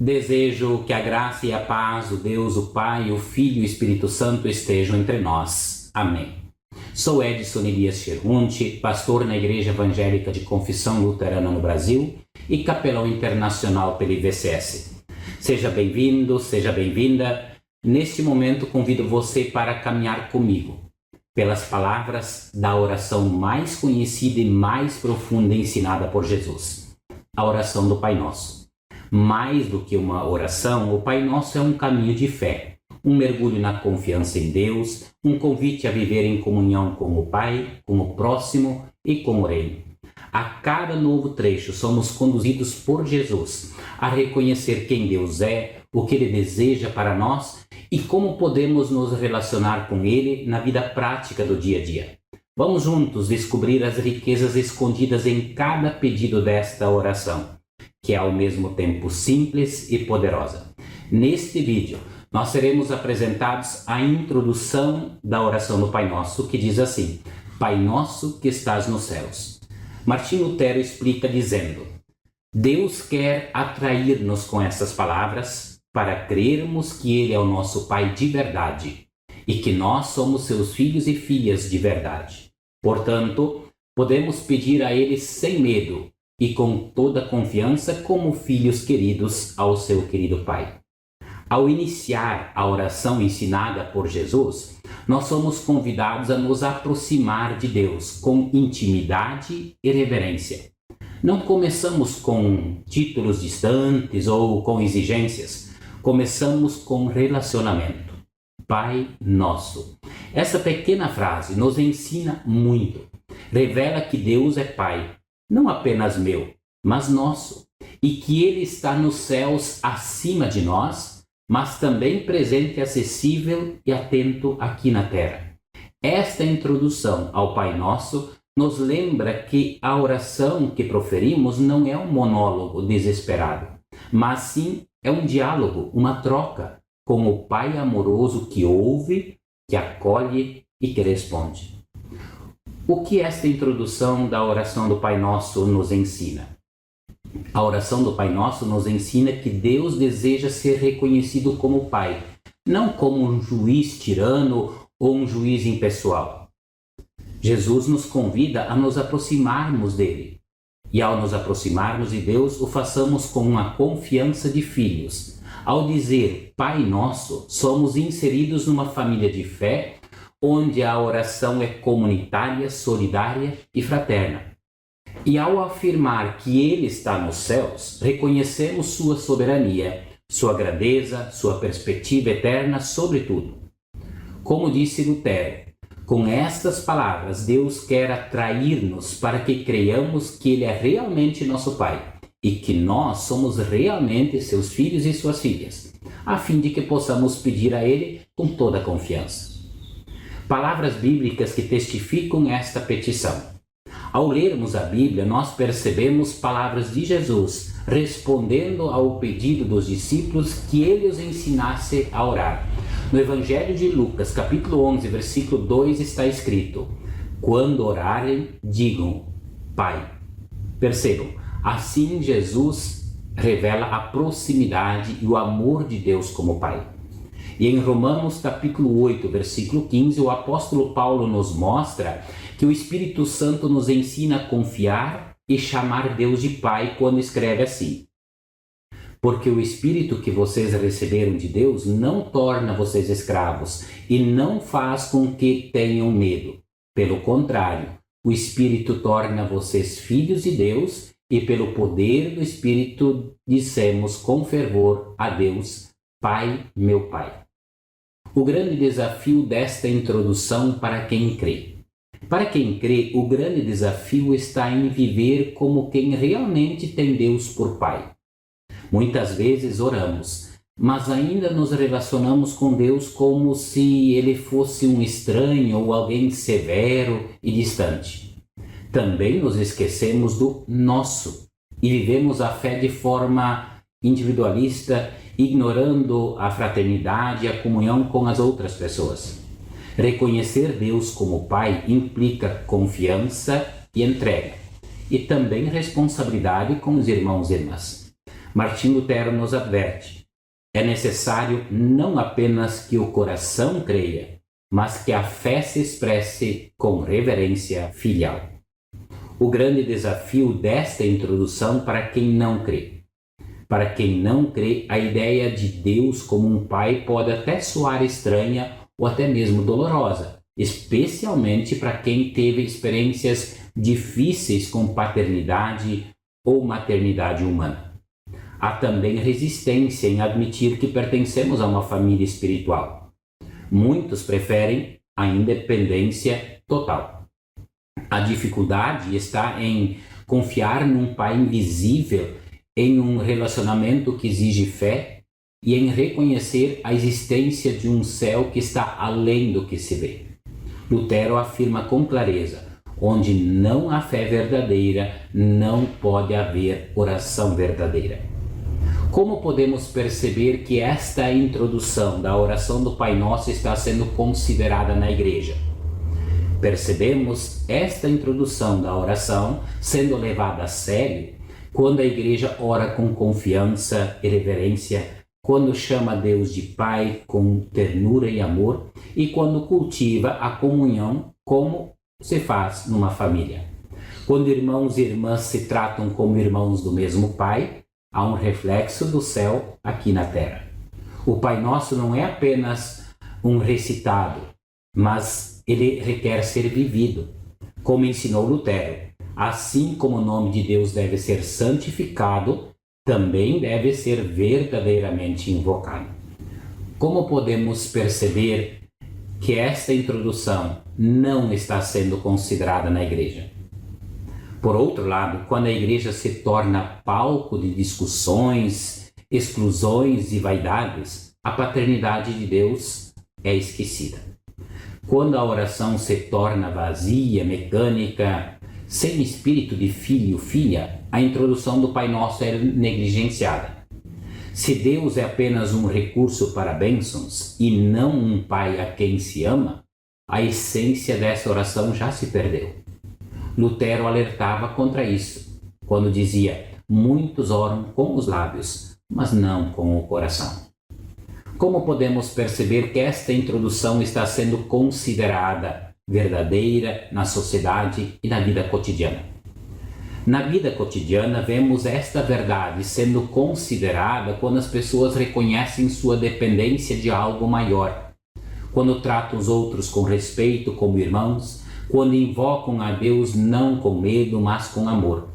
Desejo que a graça e a paz do Deus, o Pai, o Filho e o Espírito Santo estejam entre nós. Amém. Sou Edson Elias Cherunti, pastor na Igreja Evangélica de Confissão Luterana no Brasil e capelão internacional pela IVCS. Seja bem-vindo, seja bem-vinda. Neste momento convido você para caminhar comigo pelas palavras da oração mais conhecida e mais profunda ensinada por Jesus, a oração do Pai Nosso. Mais do que uma oração, o Pai Nosso é um caminho de fé, um mergulho na confiança em Deus, um convite a viver em comunhão com o Pai, com o próximo e com o Reino. A cada novo trecho somos conduzidos por Jesus a reconhecer quem Deus é, o que Ele deseja para nós e como podemos nos relacionar com Ele na vida prática do dia a dia. Vamos juntos descobrir as riquezas escondidas em cada pedido desta oração, que é ao mesmo tempo simples e poderosa. Neste vídeo, nós seremos apresentados a introdução da oração do Pai Nosso, que diz assim: Pai Nosso que estás nos céus. Martinho Lutero explica dizendo: Deus quer atrair-nos com essas palavras para crermos que Ele é o nosso Pai de verdade e que nós somos seus filhos e filhas de verdade. Portanto, podemos pedir a Ele sem medo e com toda confiança como filhos queridos ao seu querido Pai. Ao iniciar a oração ensinada por Jesus, nós somos convidados a nos aproximar de Deus com intimidade e reverência. Não começamos com títulos distantes ou com exigências, começamos com relacionamento. Pai Nosso. Essa pequena frase nos ensina muito. Revela que Deus é Pai, não apenas meu, mas nosso, e que Ele está nos céus acima de nós, mas também presente, acessível e atento aqui na terra. Esta introdução ao Pai Nosso nos lembra que a oração que proferimos não é um monólogo desesperado, mas sim é um diálogo, uma troca com o Pai amoroso que ouve, que acolhe e que responde. O que esta introdução da oração do Pai Nosso nos ensina? A oração do Pai Nosso nos ensina que Deus deseja ser reconhecido como Pai, não como um juiz tirano ou um juiz impessoal. Jesus nos convida a nos aproximarmos dele, e ao nos aproximarmos de Deus, o façamos com uma confiança de filhos. Ao dizer Pai Nosso, somos inseridos numa família de fé, onde a oração é comunitária, solidária e fraterna. E ao afirmar que Ele está nos céus, reconhecemos sua soberania, sua grandeza, sua perspectiva eterna sobre tudo. Como disse Lutero, com estas palavras Deus quer atrair-nos para que creiamos que Ele é realmente nosso Pai e que nós somos realmente seus filhos e suas filhas, a fim de que possamos pedir a Ele com toda a confiança. Palavras bíblicas que testificam esta petição. Ao lermos a Bíblia, nós percebemos palavras de Jesus respondendo ao pedido dos discípulos que ele os ensinasse a orar. No Evangelho de Lucas, capítulo 11, versículo 2, está escrito: Quando orarem, digam, Pai. Percebam, assim Jesus revela a proximidade e o amor de Deus como Pai. E em Romanos capítulo 8, versículo 15, o apóstolo Paulo nos mostra que o Espírito Santo nos ensina a confiar e chamar Deus de Pai quando escreve assim: Porque o Espírito que vocês receberam de Deus não torna vocês escravos e não faz com que tenham medo. Pelo contrário, o Espírito torna vocês filhos de Deus e pelo poder do Espírito dissemos com fervor a Deus, Pai, meu Pai. O grande desafio desta introdução para quem crê. Para quem crê, o grande desafio está em viver como quem realmente tem Deus por Pai. Muitas vezes oramos, mas ainda nos relacionamos com Deus como se Ele fosse um estranho ou alguém severo e distante. Também nos esquecemos do nosso e vivemos a fé de forma individualista, ignorando a fraternidade e a comunhão com as outras pessoas. Reconhecer Deus como Pai implica confiança e entrega, e também responsabilidade com os irmãos e irmãs. Martim Lutero nos adverte: é necessário não apenas que o coração creia, mas que a fé se expresse com reverência filial. O grande desafio desta introdução para quem não crê. Para quem não crê, a ideia de Deus como um pai pode até soar estranha ou até mesmo dolorosa, especialmente para quem teve experiências difíceis com paternidade ou maternidade humana. Há também resistência em admitir que pertencemos a uma família espiritual. Muitos preferem a independência total. A dificuldade está em confiar num pai invisível, em um relacionamento que exige fé e em reconhecer a existência de um céu que está além do que se vê. Lutero afirma com clareza: onde não há fé verdadeira, não pode haver oração verdadeira. Como podemos perceber que esta introdução da oração do Pai Nosso está sendo considerada na Igreja? Percebemos esta introdução da oração sendo levada a sério quando a Igreja ora com confiança e reverência, quando chama Deus de Pai com ternura e amor e quando cultiva a comunhão como se faz numa família. Quando irmãos e irmãs se tratam como irmãos do mesmo Pai, há um reflexo do céu aqui na terra. O Pai Nosso não é apenas um recitado, mas ele requer ser vivido, como ensinou Lutero. Assim como o nome de Deus deve ser santificado, também deve ser verdadeiramente invocado. Como podemos perceber que esta introdução não está sendo considerada na Igreja? Por outro lado, quando a Igreja se torna palco de discussões, exclusões e vaidades, a paternidade de Deus é esquecida. Quando a oração se torna vazia, mecânica, sem espírito de filho, filha, a introdução do Pai Nosso é negligenciada. Se Deus é apenas um recurso para bênçãos e não um pai a quem se ama, a essência dessa oração já se perdeu. Lutero alertava contra isso, quando dizia: muitos oram com os lábios, mas não com o coração. Como podemos perceber que esta introdução está sendo considerada verdadeira na sociedade e na vida cotidiana? Na vida cotidiana, vemos esta verdade sendo considerada quando as pessoas reconhecem sua dependência de algo maior, quando tratam os outros com respeito como irmãos, quando invocam a Deus não com medo, mas com amor.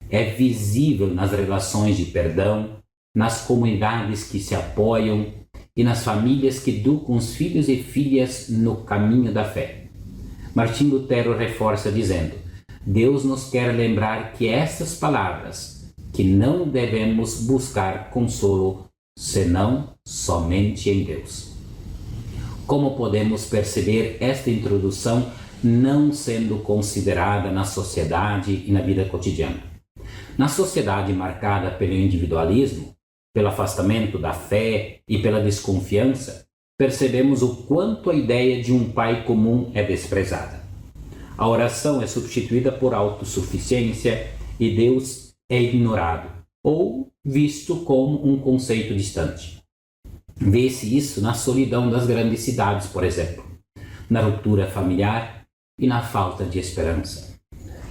É visível nas relações de perdão, nas comunidades que se apoiam e nas famílias que educam os filhos e filhas no caminho da fé. Martim Lutero reforça dizendo: Deus nos quer lembrar que essas palavras, que não devemos buscar consolo senão somente em Deus. Como podemos perceber esta introdução não sendo considerada na sociedade e na vida cotidiana? Na sociedade marcada pelo individualismo, pelo afastamento da fé e pela desconfiança, percebemos o quanto a ideia de um pai comum é desprezada. A oração é substituída por autossuficiência e Deus é ignorado ou visto como um conceito distante. Vê-se isso na solidão das grandes cidades, por exemplo, na ruptura familiar e na falta de esperança.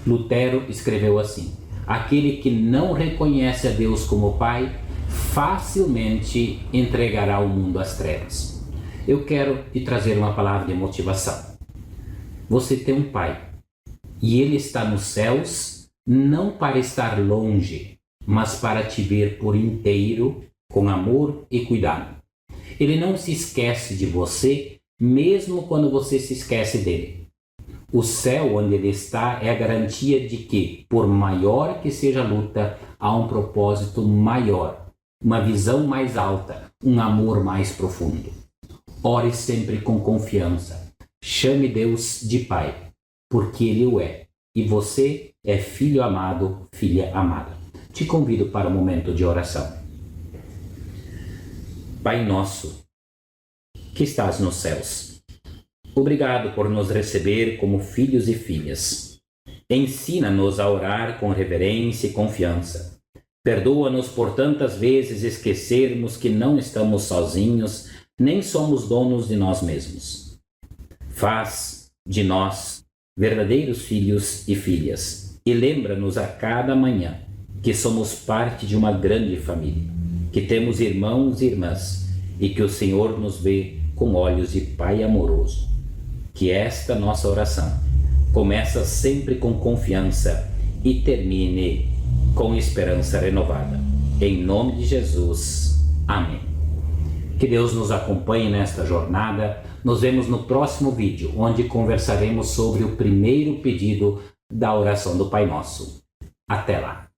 Lutero escreveu assim: aquele que não reconhece a Deus como Pai facilmente entregará o mundo às trevas. Eu quero te trazer uma palavra de motivação. Você tem um Pai e Ele está nos céus não para estar longe, mas para te ver por inteiro, com amor e cuidado. Ele não se esquece de você, mesmo quando você se esquece dele. O céu onde ele está é a garantia de que, por maior que seja a luta, há um propósito maior, uma visão mais alta, um amor mais profundo. Ore sempre com confiança. Chame Deus de Pai, porque Ele o é, e você é filho amado, filha amada. Te convido para um momento de oração. Pai nosso, que estás nos céus, obrigado por nos receber como filhos e filhas. Ensina-nos a orar com reverência e confiança. Perdoa-nos por tantas vezes esquecermos que não estamos sozinhos, nem somos donos de nós mesmos. Faz de nós verdadeiros filhos e filhas e lembra-nos a cada manhã que somos parte de uma grande família, que temos irmãos e irmãs e que o Senhor nos vê com olhos de Pai amoroso. Que esta nossa oração começa sempre com confiança e termine com esperança renovada. Em nome de Jesus. Amém. Que Deus nos acompanhe nesta jornada. Nos vemos no próximo vídeo, onde conversaremos sobre o primeiro pedido da oração do Pai Nosso. Até lá!